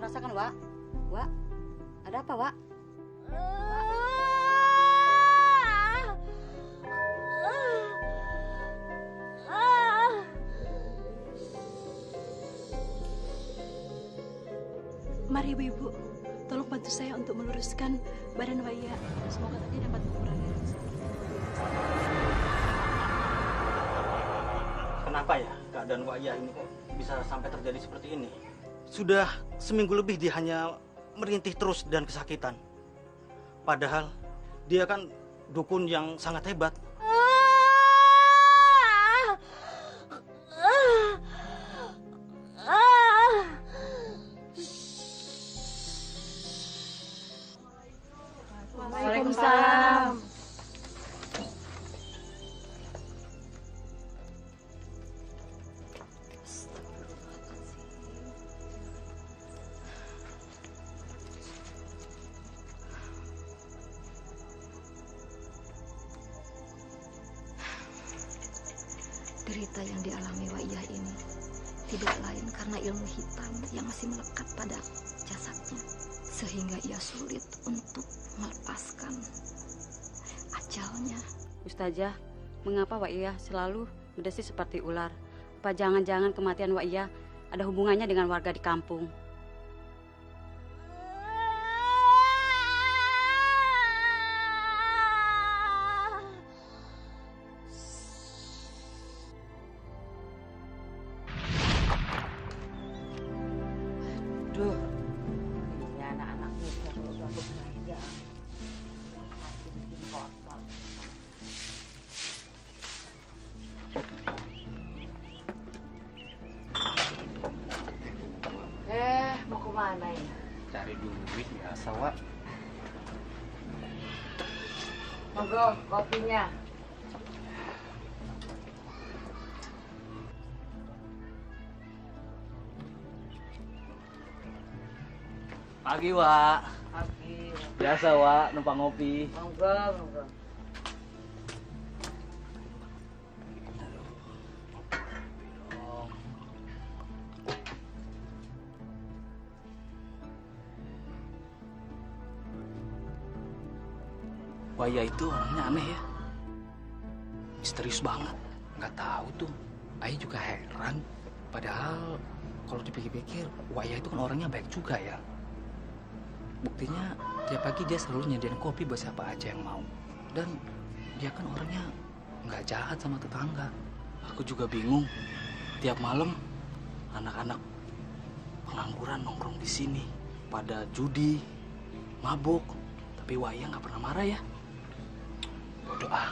rasakan, Wak. Wak, ada apa, Wak? Mari ibu-ibu, tolong bantu saya untuk meluruskan badan Waya. Semoga tadi dapat mengurangi rasa. Kenapa ya keadaan Waya ini kok bisa sampai terjadi seperti ini? Sudah seminggu lebih dia hanya merintih terus dan kesakitan. Padahal dia kan dukun yang sangat hebat. Waalaikumsalam. Derita yang dialami Waiyah ini tidak lain karena ilmu hitam yang masih melekat pada jasadnya, sehingga ia sulit untuk melepaskan ajalnya. Ustazah, mengapa Wa'iyah selalu berdesi seperti ular? Apa jangan-jangan kematian Wa'iyah ada hubungannya dengan warga di kampung? Duh, ini anak-anak muda kalau ganggu belanja. Pasti bikin kotor. Mau kemana ya? Cari duit biasa, Wak. Monggo, kopinya. Pagi, Wak. Pagi. Biasa, Wak, numpang ngopi. Monggo, monggo. Waya itu orangnya aneh ya. Misterius banget. Nggak tahu tuh. Ayah juga heran. Padahal kalau dipikir-pikir, Waya itu kan orangnya baik juga ya. Buktinya tiap pagi dia selalu nyediain kopi buat siapa aja yang mau. Dan dia kan orangnya nggak jahat sama tetangga. Aku juga bingung. Tiap malam anak-anak pengangguran nongkrong di sini pada judi, mabuk. Tapi Waya nggak pernah marah ya. Bodoh ah.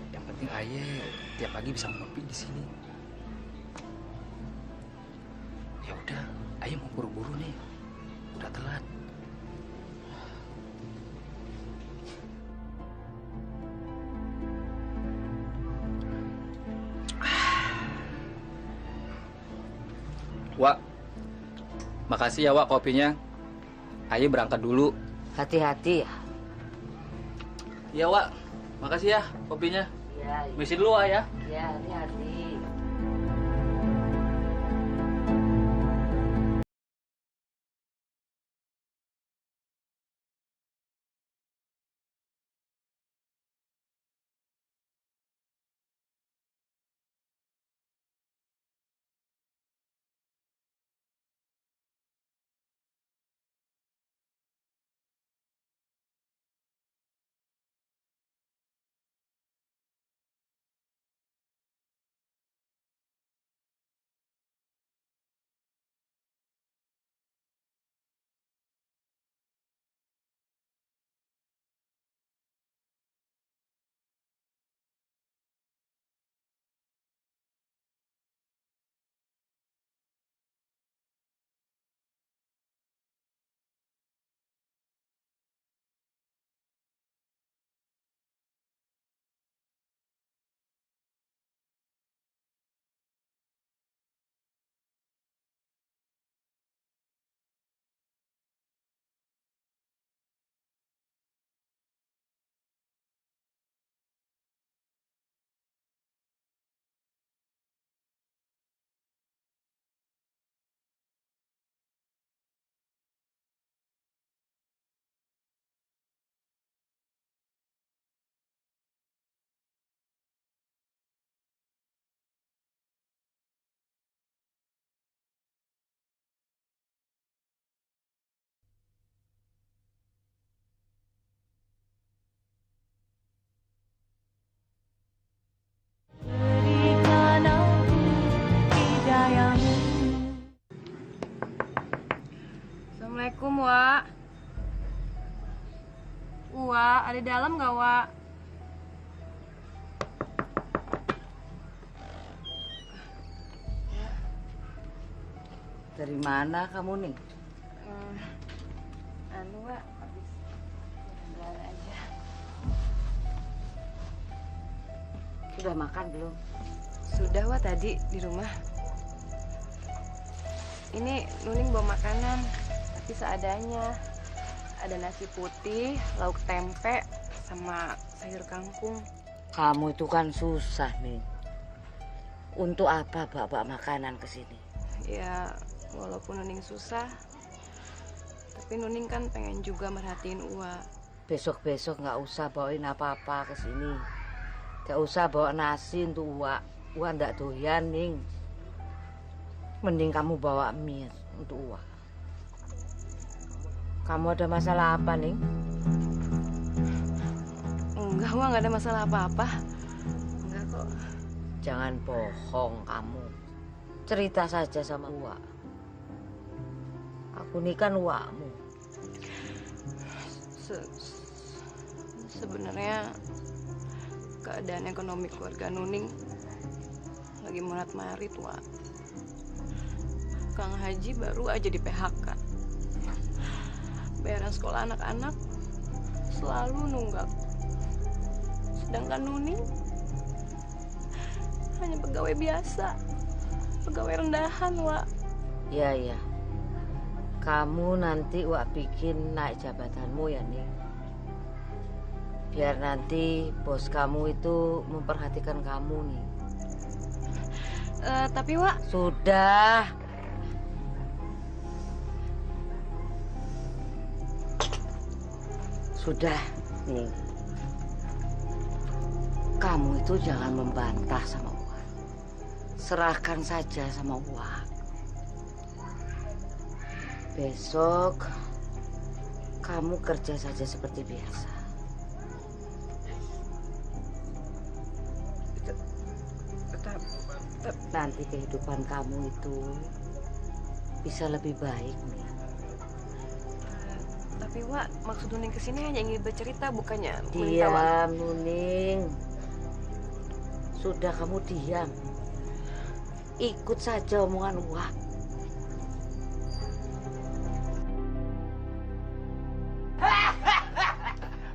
Yang penting Ayah tiap pagi bisa ngopi di sini. Ya udah, Ayah mau buru-buru nih. Udah telat. Wak, makasih ya Wak kopinya. Ayah berangkat dulu. Hati-hati ya. Iya Wak, makasih ya kopinya. Iya, Misi dulu Wak ya. iya, hati-hati. Ada di dalam nggak, Wak? Dari mana kamu nih? Wak, habis jalan aja. Sudah makan belum? Sudah, Wak, tadi di rumah. Ini Nuning bawa makanan, tapi seadanya. Ada nasi putih, lauk tempe, sama sayur kangkung. Kamu itu kan susah nih. Untuk apa bawa makanan ke sini? Ya, walaupun Nuning susah, tapi Nuning kan pengen juga merhatiin Uwa. Besok-besok nggak usah bawain apa-apa ke sini. Nggak usah bawa nasi untuk Uwa. Uwa nggak doyan, Ning. Mending kamu bawa mie untuk Uwa. Kamu ada masalah apa, Ning? Enggak, Wak, nggak ada masalah apa-apa. Enggak kok. Jangan bohong kamu. Cerita saja sama Uwa. Aku ini kan Uwamu. Sebenarnya keadaan ekonomi keluarga Nuning lagi morat-marit, Wak. Kang Haji baru aja di PHK. Bayaran sekolah anak-anak selalu nunggak. Sedangkan Nuning hanya pegawai biasa, pegawai rendahan, Wak. Iya. Kamu nanti Wak bikin naik jabatanmu ya, Ning. Biar nanti bos kamu itu memperhatikan kamu, nih. Tapi, Wak... Sudah. Sudah, Ning. Kamu itu jangan membantah sama Uwa. Serahkan saja sama Uwa. Besok kamu kerja saja seperti biasa. Nanti kehidupan kamu itu bisa lebih baik, nih. Tapi, Wak, maksud Nuning kesini hanya ingin bercerita, bukannya minta Diam, Nuning. Sudah kamu diam. Ikut saja omongan Wak.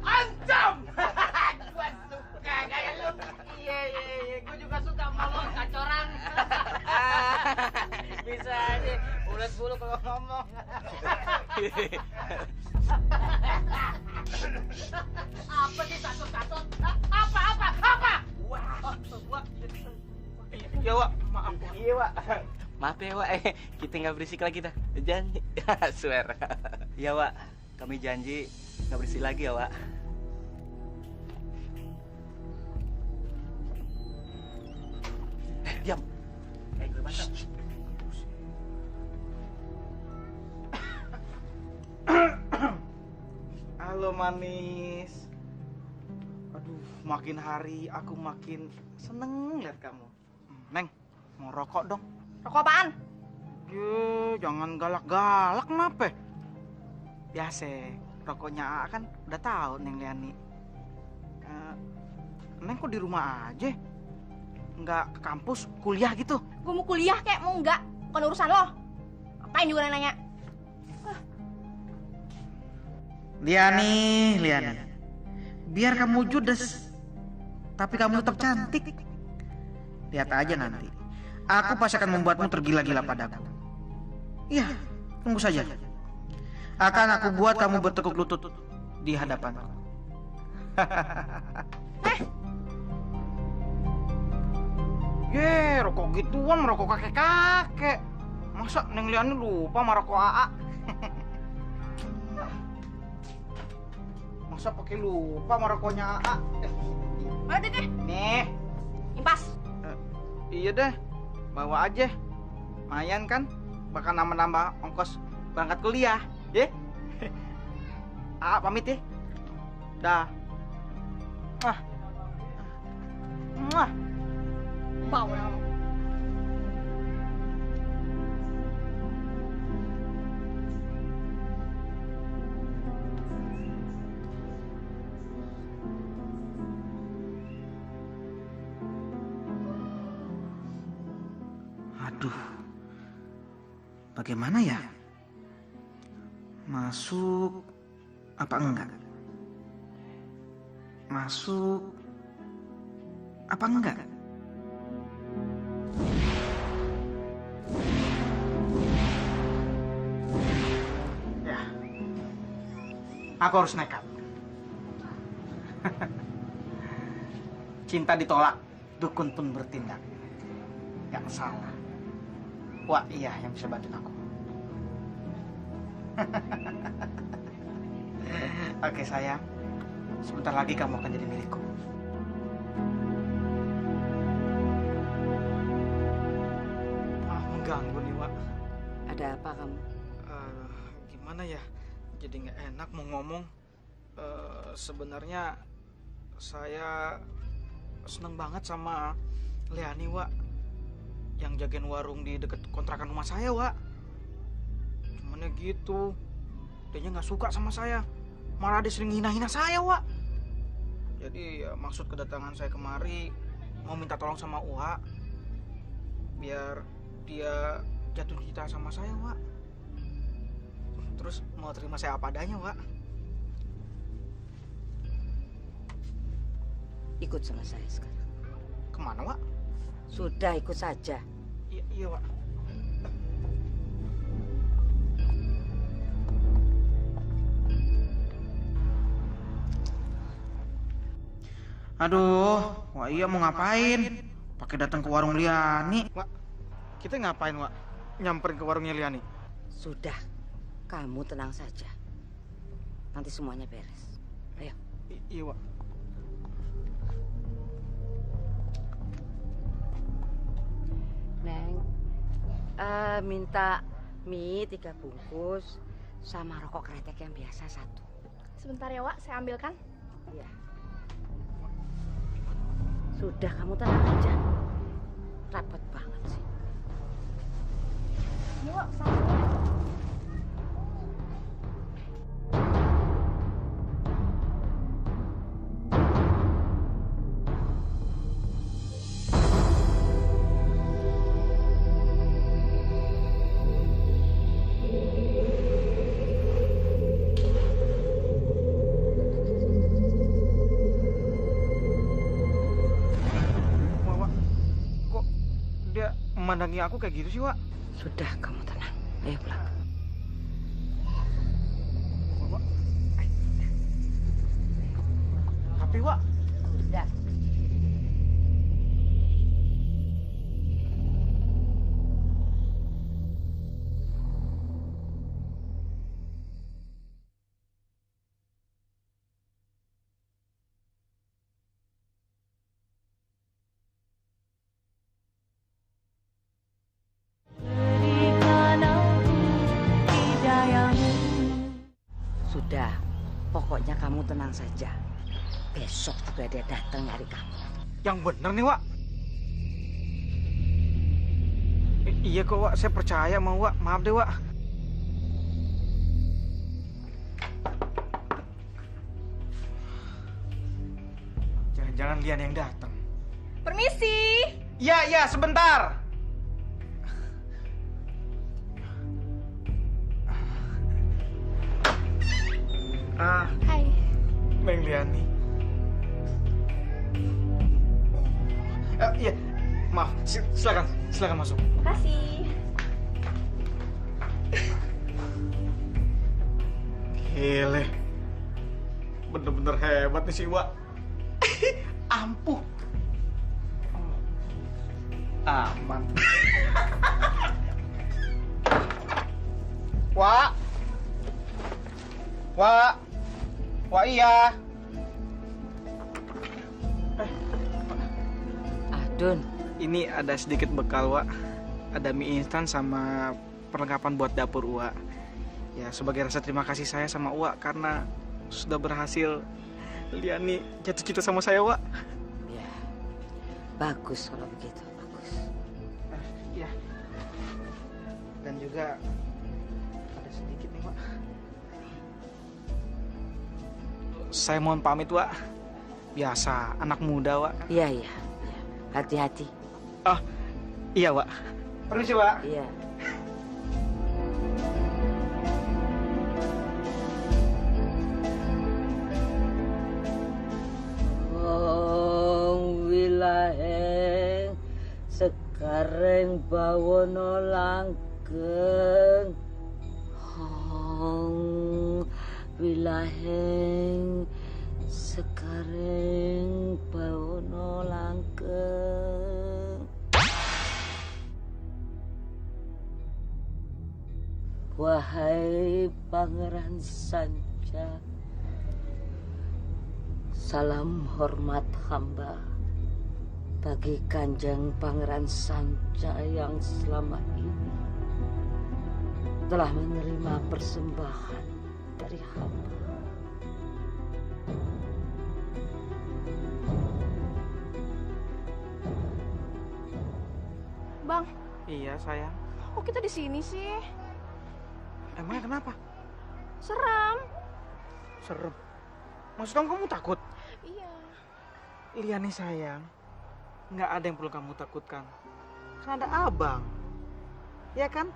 Ancam! Gua suka kayak lu. Iya. Gua juga suka ngomong kacoran. Bisa aja. Ulet bulu kalau ngomong. Apa sih takut-takut? Apa? Wah. Iya, Wak. Maaf. Iya, Wak. Maaf ya, Wak. Kita nggak berisik lagi dah. Janji. Swear. Iya, Wak. Kami janji nggak berisik lagi ya, Wak. Diam. Gue baca. Halo manis. Aduh, makin hari aku makin seneng lihat kamu. Neng, mau rokok dong? Rokok apaan? Jangan galak-galak kenapa? Biasa, rokoknya Aa kan udah tahu Neng Liani. Neng kok di rumah aja? Nggak ke kampus, kuliah gitu? Gue mau kuliah kek, mau enggak? Bukan urusan lo. Apain juga nanya? Liani. Biar kamu judes, tapi kamu tetap cantik. Lihat aja nanti. Aku pasti akan membuatmu tergila-gila padaku. Iya, tunggu saja. Akan aku buat kamu bertekuk lutut di hadapanku. Rokok gituan, merokok kakek-kakek. Masa Neng Liani lupa sama rokok Aa? Masa pakai lupa sama rokoknya Aa? Mana deh? Nih. Impas. Iya deh, bawa aja. Lumayan kan, bakal nambah-nambah ongkos berangkat kuliah, ya? Aa pamit ya. Dah. Muah. Bawel. Aduh, bagaimana ya? Masuk apa enggak? Masuk apa enggak? Ya, aku harus nekat. Cinta ditolak, dukun pun bertindak. Gak salah. Wah, iya yang bisa bantu aku. Oke sayang, sebentar lagi kamu akan jadi milikku. Maaf mengganggu nih, Wak. Ada apa kamu? Gimana ya? Jadi nggak enak mau ngomong. Sebenarnya saya seneng banget sama Leani, Wak. Yang jagain warung di deket kontrakan rumah saya, Wak. Cuman ya gitu, dia nggak suka sama saya. Malah dia sering hina-hina saya, Wak. Jadi ya, maksud kedatangan saya kemari mau minta tolong sama Wak, biar dia jatuh cinta sama saya, Wak. Terus mau terima saya apa adanya, Wak. Ikut sama saya sekarang. Kemana, Wak? Sudah, ikut saja. Iya, Wak. Aduh, Wak Iya mau ngapain? Pakai datang ke warung Liani. Wak, kita ngapain, Wak? Nyamperin ke warungnya Liani. Sudah, kamu tenang saja. Nanti semuanya beres. Ayo. Iya, Wak. Neng, minta mie 3 bungkus sama rokok kretek yang biasa 1. Sebentar ya, Wak, saya ambilkan. Iya. Sudah, kamu tenang aja. Rapet banget sih. Ini, Wak, pesannya. Memandangi aku kayak gitu sih, Wak. Sudah, kamu tenang. Ayo pulang. Wak. Tapi, Wak. Sudah. Sudah, pokoknya kamu tenang saja. Besok juga dia datang nyari kamu. Yang bener nih, Wak. Iya kok, Wak. Saya percaya sama Wak. Maaf deh, Wak. Jangan-jangan Lian yang datang. Permisi. Iya, sebentar. Hai. Neng Liani. Iya, maaf. Silakan masuk. Makasih. Gile. Bener-bener hebat nih si Wak. Ampuh. Aman. Wak. Iya. Dun, Ini ada sedikit bekal, Wak. Ada mie instan sama perlengkapan buat dapur, Wak. Ya, sebagai rasa terima kasih saya sama Wak karena sudah berhasil Liani jatuh cinta sama saya, Wak. ya, bagus kalau begitu, bagus. Iya. Dan juga ada sedikit nih, Wak. Saya mohon pamit, Wak. Biasa, anak muda, Wak. Iya, hati-hati. Iya, Wak. Permisi, Wak. Iya. Wilaheng sekarang bawono langgeng. Wilaheng sekarang bawono langgeng. Wahai Pangeran Sanca, salam hormat hamba bagi Kanjeng Pangeran Sanca yang selama ini telah menerima persembahan dari hamba. Bang, Iya, sayang. kok kita di sini sih? Emangnya kenapa? Seram. Serem. Maksud kamu takut? Iya. Liani sayang, nggak ada yang perlu kamu takutkan. Kan ada abang. Ya kan?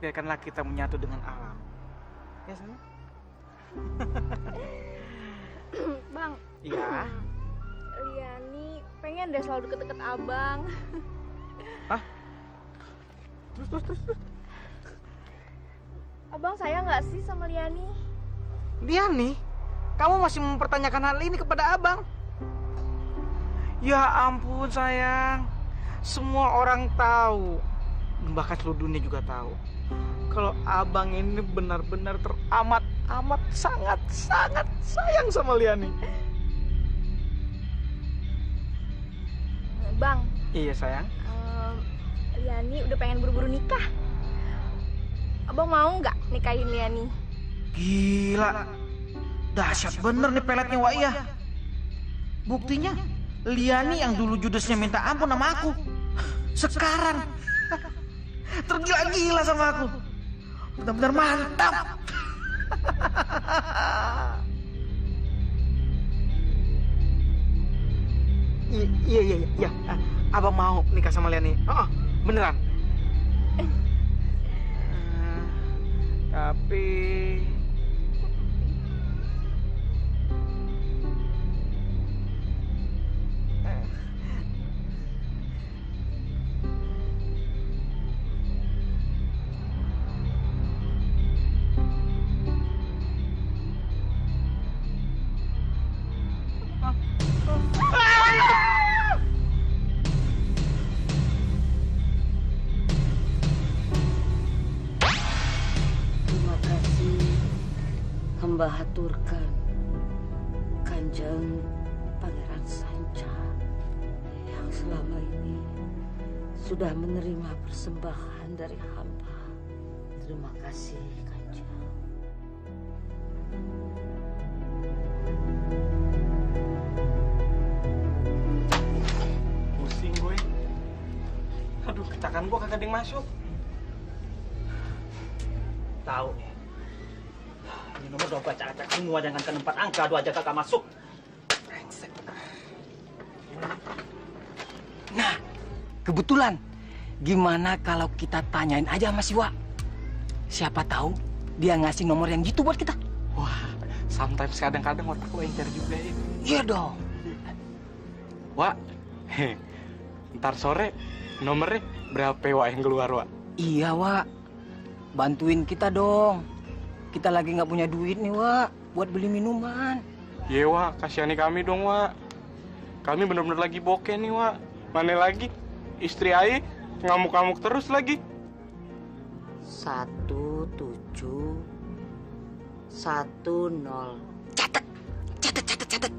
Biarkanlah kita menyatu dengan alam. Ya sayang? Bang. Iya. Liani pengen deh selalu deket-deket abang. Hah? Terus. Abang sayang nggak sih sama Liani? Liani, kamu masih mempertanyakan hal ini kepada abang? Ya ampun sayang, semua orang tahu, bahkan seluruh dunia juga tahu, kalau abang ini benar-benar teramat sangat sayang sama Liani. Bang, Iya sayang. Liani udah pengen buru-buru nikah. Abang mau nggak nikahin Liani? Gila, dahsyat bener nih peletnya Wak Iya. Buktinya, Liani yang dulu judesnya minta ampun sama aku, sekarang tergila-gila sama aku. Benar-benar mantap. Iya. Abang mau nikah sama Liani. Oh, beneran. Tapi Terima kasih hamba haturkan Kanjeng Pangeran Sanca yang selama ini sudah menerima persembahan dari hamba. Terima kasih Kanjeng. pusing gue. Aduh, ketakan gue kagak ada yang masuk. Tahu nih. Ini nomor udah baca acak semua, jangan ke 4 angka, 2 aja kagak masuk. Brengsek. Nah, kebetulan. Gimana kalau kita tanyain aja sama si Wak? Siapa tahu dia ngasih nomor yang gitu buat kita. Wah, sometimes kadang-kadang otak lo encer juga ya. Iya dong. Wak, ntar sore nomornya berapa Wak yang keluar Wak? Iya Wak, bantuin kita dong. Kita lagi nggak punya duit nih Wak, buat beli minuman. Iya Wak, kasihani kami dong Wak. Kami bener-bener lagi bokeh nih Wak. Mana lagi? Istri Ai ngamuk-ngamuk terus lagi. 1710. Catat. 1710.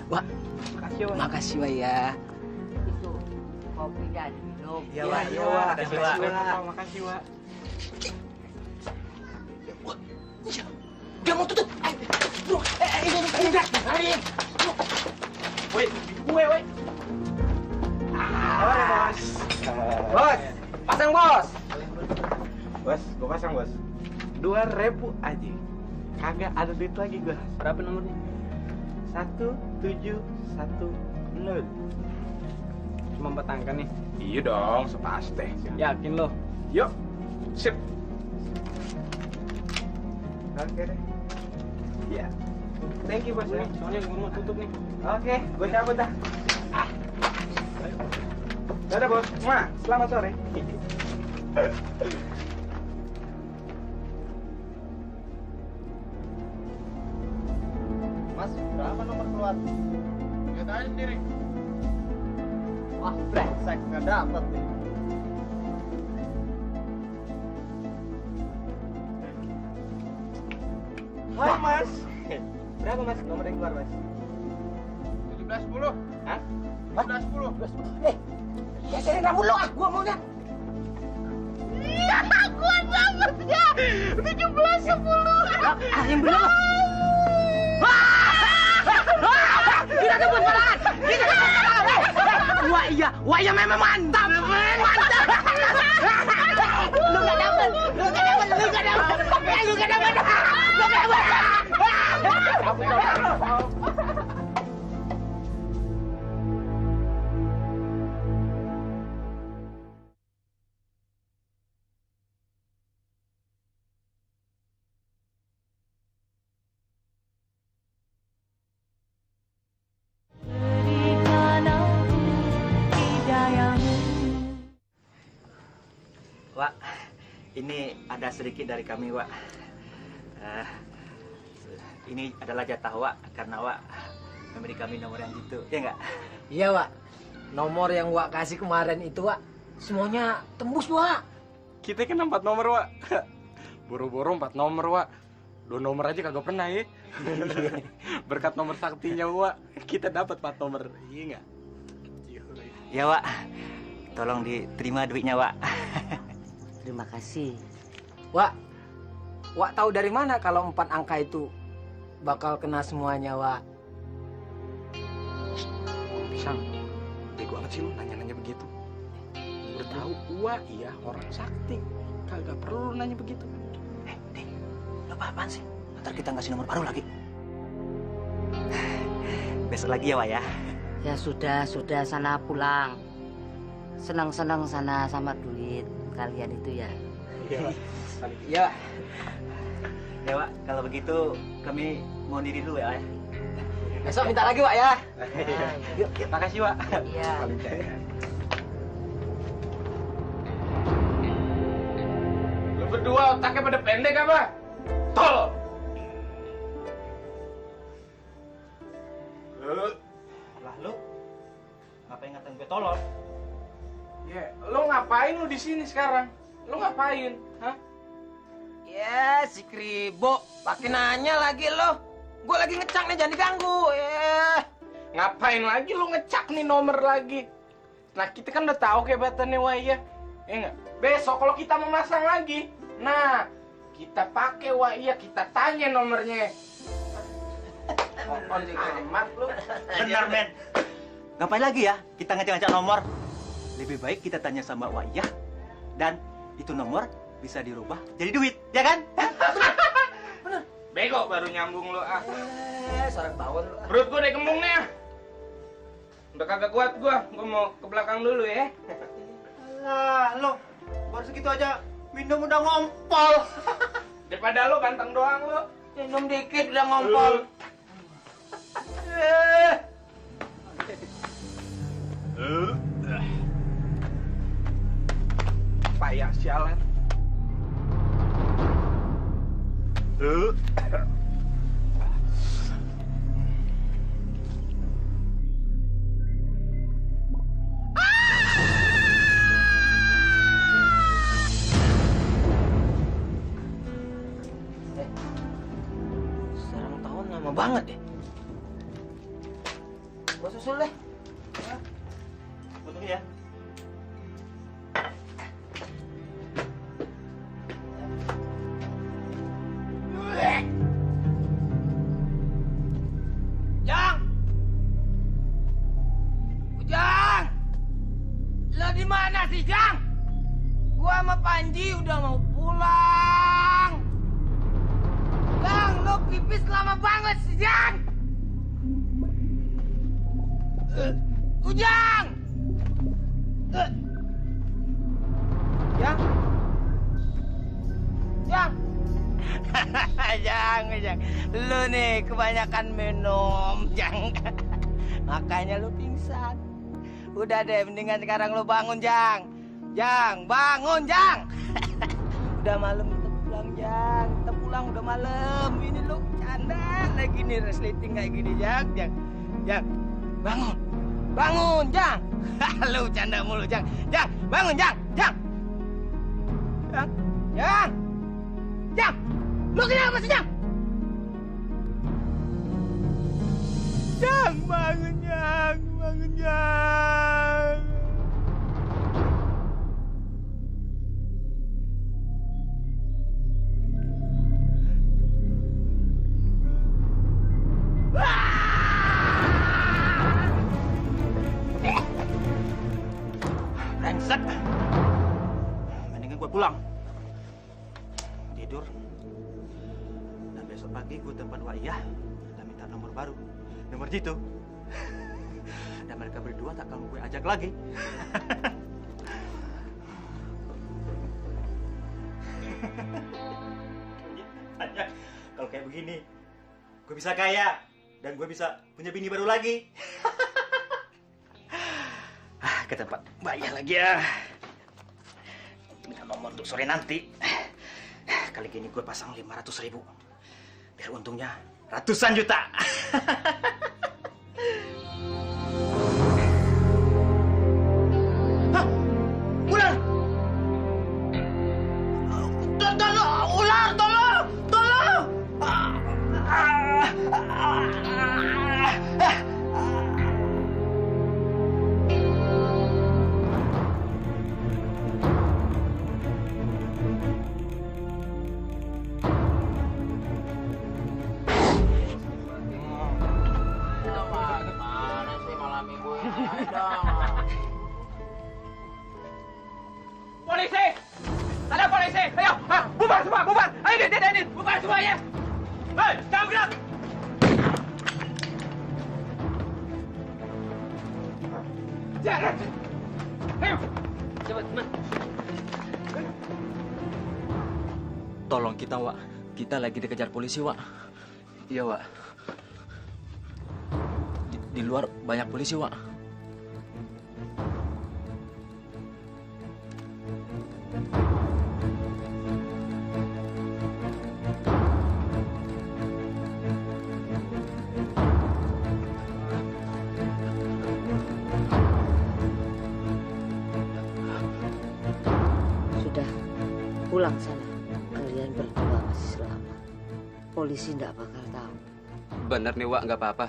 Wak, makasih Wak ya. Itu kopinya diminum. Iya, Wak. Iya, Wak. Makasih, Wak. Makasih Wak. Dia mau tutup. Woi, gue. Bos. Bos, pasang bos. Bos, gua pasang bos. 2.000 aja. Kagak ada duit lagi gua. Berapa nomornya? 1710. Cuma 4 angka nih. Iya dong, sepasti. Yakin lo? Yuk, sip. Oke deh. Ya. Thank you bos ya. Soalnya gue mau tutup nih. Oke, gue cabut dah. Dadah bos. Ma, selamat sore. Mas, berapa nomor keluar? Lihat aja sendiri. Wah, brengsek, nggak dapet nih. Hai mas. Berapa mas nomor yang keluar mas? 1710. Hah? 1710. Geserin rambut lo ah, gua maunya. Iya, gua dapet ya. 1710. Yang bener lo. Kita tebus balangan. Wah iya memang mantap. Mantap. Lu gak dapet. Wak, ini ada sedikit dari kami, Wak. Ini adalah jatah Wak, karena Wak memberi kami nomor yang gitu, ya nggak? Iya, Wak. Nomor yang Wak kasih kemarin itu, Wak, semuanya tembus, Wak. Kita kan 4 nomor, Wak. Boro-boro 4 nomor, Wak. 2 nomor aja kagak pernah ya. Berkat nomor saktinya, Wak, kita dapat 4 nomor, iya nggak? Ya, Wak. Tolong diterima duitnya, Wak. Terima kasih. Wak tahu dari mana kalau 4 angka itu bakal kena semuanya, Wak? Pisang, bego amat sih lu nanya-nanya begitu. Udah tahu Wak, iya orang sakti. Kagak perlu nanya begitu. Ding, lo apaan sih? Ntar kita ngasih nomor baru lagi. Besok lagi ya, Wak ya? Ya sudah, sana pulang. Senang-senang sana sama duit kalian itu ya. Iya. Ya, Wak, kalau begitu kami mau diri dulu ya. Besok minta lagi, Wak ya. Yuk, makasih, Wak. Iya. Lu berdua otaknya pada pendek apa? Tol. Lah lu, ngapain ngatain gue tolol? Ya, lu ngapain lu di sini sekarang? Lu ngapain? Hah? Ya, si Kribo. Pakai nanya lagi lo. Gue lagi ngecak nih, jangan diganggu. Ngapain lagi lu ngecak nih nomor lagi? Nah, kita kan udah tahu kehebatannya Waya. Ya enggak? Besok kalau kita mau masang lagi, nah, kita pakai Waya, kita tanya nomornya. Ngomong amat lu. Benar, men. Ngapain lagi ya kita ngecek-ngecek nomor? Lebih baik kita tanya sama Waya. Dan itu nomor bisa dirubah jadi duit, ya kan? Bener. Bego baru nyambung lu ah. Sarang tawon lu. Perut gua udah kembung nih. Udah kagak kuat gua mau ke belakang dulu ya. Lah, lo baru segitu aja minum udah ngompol. Daripada lu ganteng doang lu. Minum dikit udah ngompol. Payah sialan. Sarang tawon lama banget deh. Gua susul deh. Betul ya? Jang! Ujang! Lo di mana sih, Jang? Gua sama Panji udah mau pulang. Jang, lo pipis lama banget sih, Jang! Ujang! Jang? Jang! Jang. Lu nih kebanyakan minum, Jang. Makanya lu pingsan. Udah deh, mendingan sekarang lu bangun, Jang. Jang, bangun, Jang. Udah malam, kita pulang, Jang. Kita pulang, udah malam. Ini lu canda lagi nih, resleting kayak gini, Jang. Jang, bangun. Bangun, Jang. Lu canda mulu, Jang. Jang, bangun, Jang. Jang. Lu kenapa sih, Jang? Jang, bangun, Jang. Bangun, Jang. Brengsek. Mendingan gue pulang. Tidur. Dan besok pagi gue telepon Waiyah dan minta nomor baru. Nomor jitu. Dan mereka berdua tak akan gue ajak lagi. Hanya kalau kayak begini, gue bisa kaya dan gue bisa punya bini baru lagi. Ke tempat bayar lagi ya. Minta nomor untuk sore nanti. Kali gini gue pasang 500.000. Biar untungnya ratusan juta. Hah? Ular! Ular, tolong! Polisi! Ada polisi! Ayo! Bubar semua! Bubar! Ayo, Din! Bubar semuanya! Hei! Jangan gerak! Jangan! Ayo! Cepat, teman! Tolong kita, Wak. Kita lagi dikejar polisi, Wak. Iya, Wak. Di luar banyak polisi, Wak. Sudah, pulang sana. Kalian berdua masih selamat. Polisi tidak bakal tahu. Bener nih, Wak, nggak apa-apa.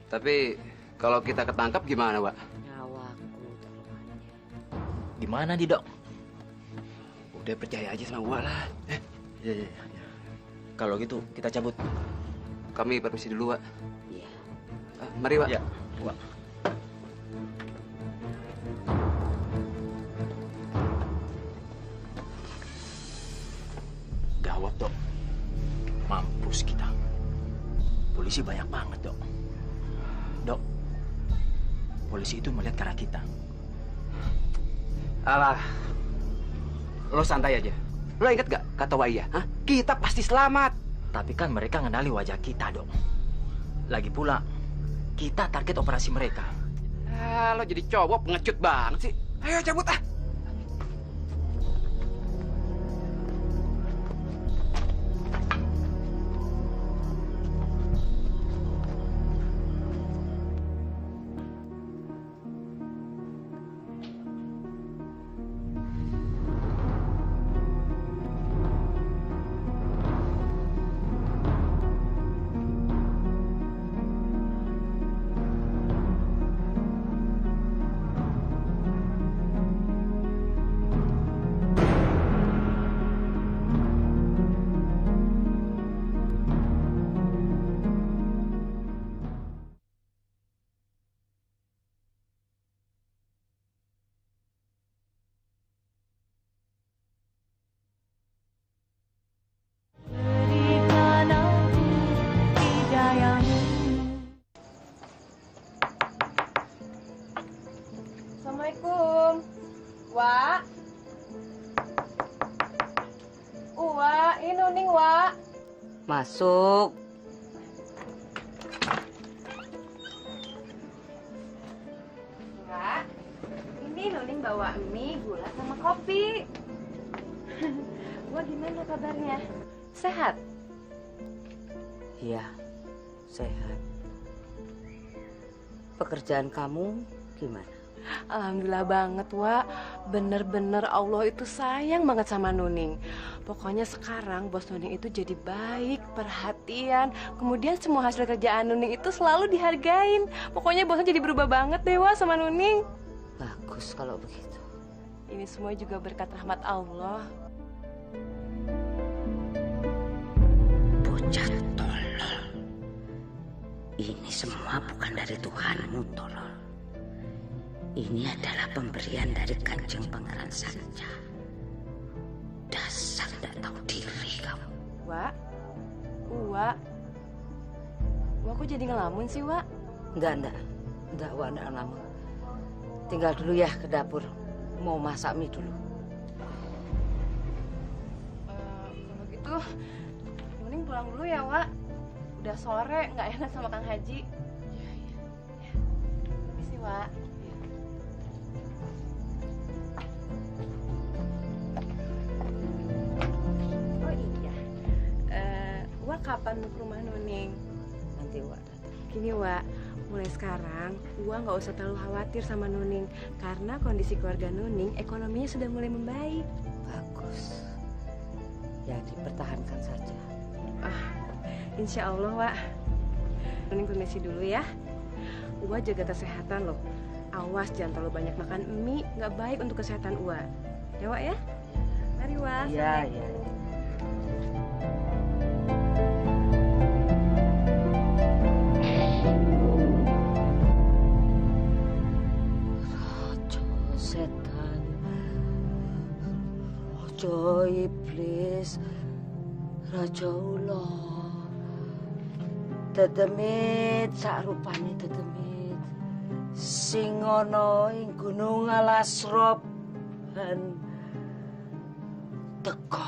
Tapi kalau kita ketangkap gimana, Wak? Nyawaku taruhannya. Gimana nih, Dok? Udah percaya aja sama gua lah. Iya. Kalau gitu kita cabut. Kami permisi dulu, Wak. Iya. Mari, Wak. Ya, Wak. Gawat, Dok. Mampus kita. Polisi banyak banget, Dok. Dok, polisi itu melihat ke arah kita. Alah, lo santai aja. Lo inget gak kata Waiyah? Hah? Kita pasti selamat. Tapi kan mereka ngenali wajah kita, Dok. Lagi pula, kita target operasi mereka. Lo jadi cowok pengecut banget sih. Ayo cabut ah. Assalamualaikum. Wak. Wak, ini Nuning, Wak. Masuk. Wak, ini Nuning bawa mie, gula, sama kopi. Wak, gimana kabarnya? Sehat? Iya, sehat. Pekerjaan kamu gimana? Alhamdulillah banget, Wak. Bener-bener Allah itu sayang banget sama Nuning. Pokoknya sekarang bos Nuning itu jadi baik, perhatian. Kemudian semua hasil kerjaan Nuning itu selalu dihargain. Pokoknya bosnya jadi berubah banget deh, Wak, sama Nuning. Bagus kalau begitu. Ini semua juga berkat rahmat Allah. Bocah tolol. Ini semua bukan dari Tuhanmu, tolol. Ini adalah pemberian dari Kanjeng Pangeran Sanca. Dasar tidak tahu diri kamu. Wak, Wak kok jadi ngelamun sih, Wak? Enggak, Wak, enggak ngelamun. Tinggal dulu ya ke dapur. Mau masak mie dulu. Kalau gitu, Nuning pulang dulu ya, Wak. Udah sore, nggak enak sama Kang Haji. Iya. Permisi, Wak. Oh iya, Wak kapan mau ke rumah Nuning? Nanti Wak datang. Gini, Wak, mulai sekarang Wak nggak usah terlalu khawatir sama Nuning, karena kondisi keluarga Nuning ekonominya sudah mulai membaik. Bagus. Ya dipertahankan saja. Insya Allah, Wak. Nuning permisi dulu ya. Wak jaga kesehatan loh. Awas jangan terlalu banyak makan mie, nggak baik untuk kesehatan Wak. Ya, Wak ya? Mari, Wak. Iya. Raja setan, Raja iblis, Raja ular. Dedemit sakrupane dedemit sing ana ing Gunung Alasrop dan teko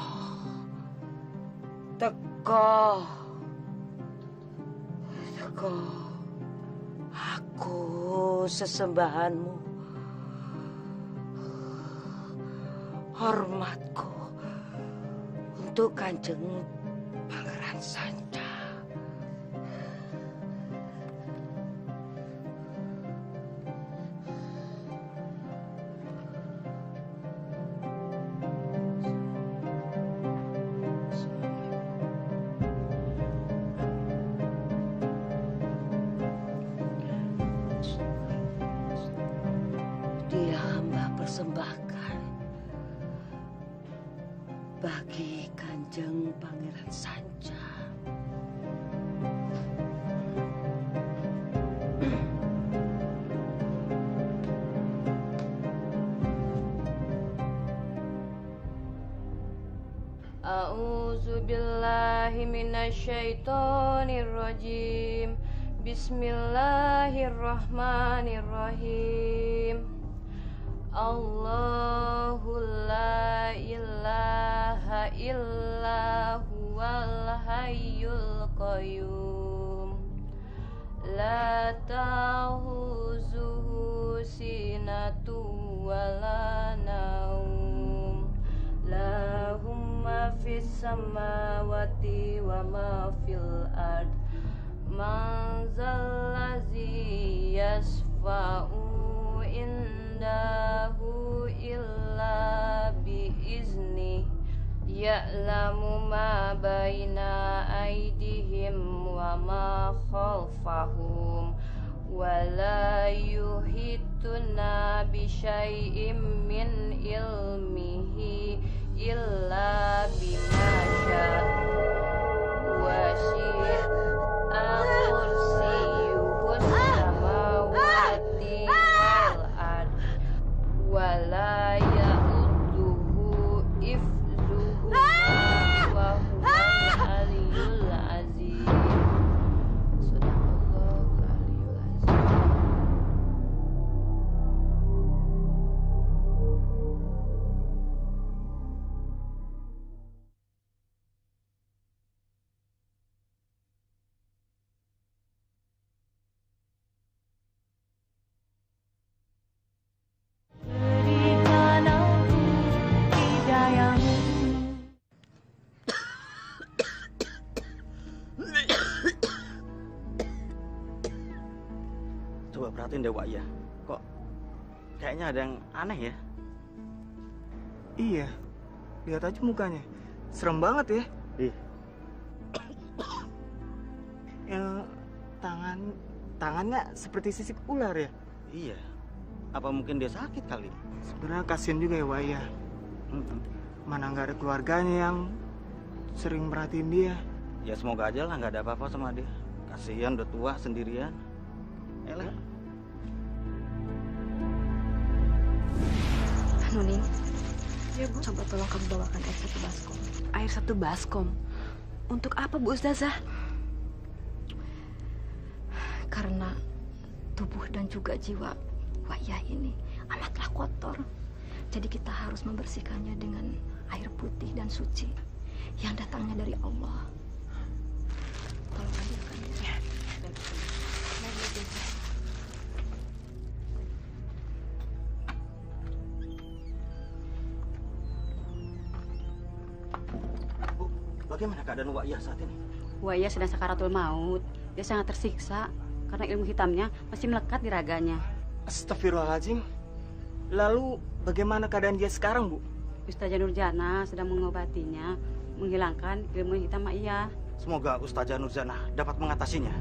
aku sesembahanmu, hormatku untuk Kanjeng Pangeran Sanca. Dia hamba persembahkan bagi Kanjeng Pangeran Sanca. A'udzu billahi minasyaitonir rajim. Bismillahirrahmanirrahim. Allahu la ilaha illa huwal hayyul qayyum. La ta'khuzuhu sinatu wala naum. Lahum ma fis samawati wa ma fil ard. Man zallazi yasfa'u indahu illa biizni. Ya'lamu ma baina aydihim wa ma khalfahum. Wa la yuhituna bi syai'im min ilmihi illa bima syaa. Wasi'a kursiyuhus samawati wal ard. Wa la ya'uduhu ifzuhuma wa huwal aliyyul azim. Sadaqallahul aliyyul azim. perhatiin deh Wak Iya. Kok kayaknya ada yang aneh ya? Iya, lihat aja mukanya. Serem banget ya. Ih. Tangannya seperti sisik ular ya. Iya. Apa mungkin dia sakit kali? Sebenarnya kasihan juga ya Wak Iya. Mana nggak ada keluarganya yang sering merhatiin dia. Ya semoga aja lah nggak ada apa-apa sama dia. Kasihan udah tua sendirian. Elah. Nuning, Ya Bu. coba tolong kamu bawakan air 1 baskom. Air 1 baskom. Untuk apa Bu Ustazah? Karena tubuh dan juga jiwa Wak Iya ini amatlah kotor. Jadi kita harus membersihkannya dengan air putih dan suci yang datangnya dari Allah. Tolong ambilkan ya. Bu, bagaimana keadaan Wak Iya saat ini? Wak Iya sedang sakaratul maut. Dia sangat tersiksa karena ilmu hitamnya masih melekat di raganya. Astagfirullahaladzim. Lalu bagaimana keadaan dia sekarang, Bu? Ustazah Nurjana sedang mengobatinya, menghilangkan ilmu hitam Wak Iya. Semoga Ustazah Nurjana dapat mengatasinya.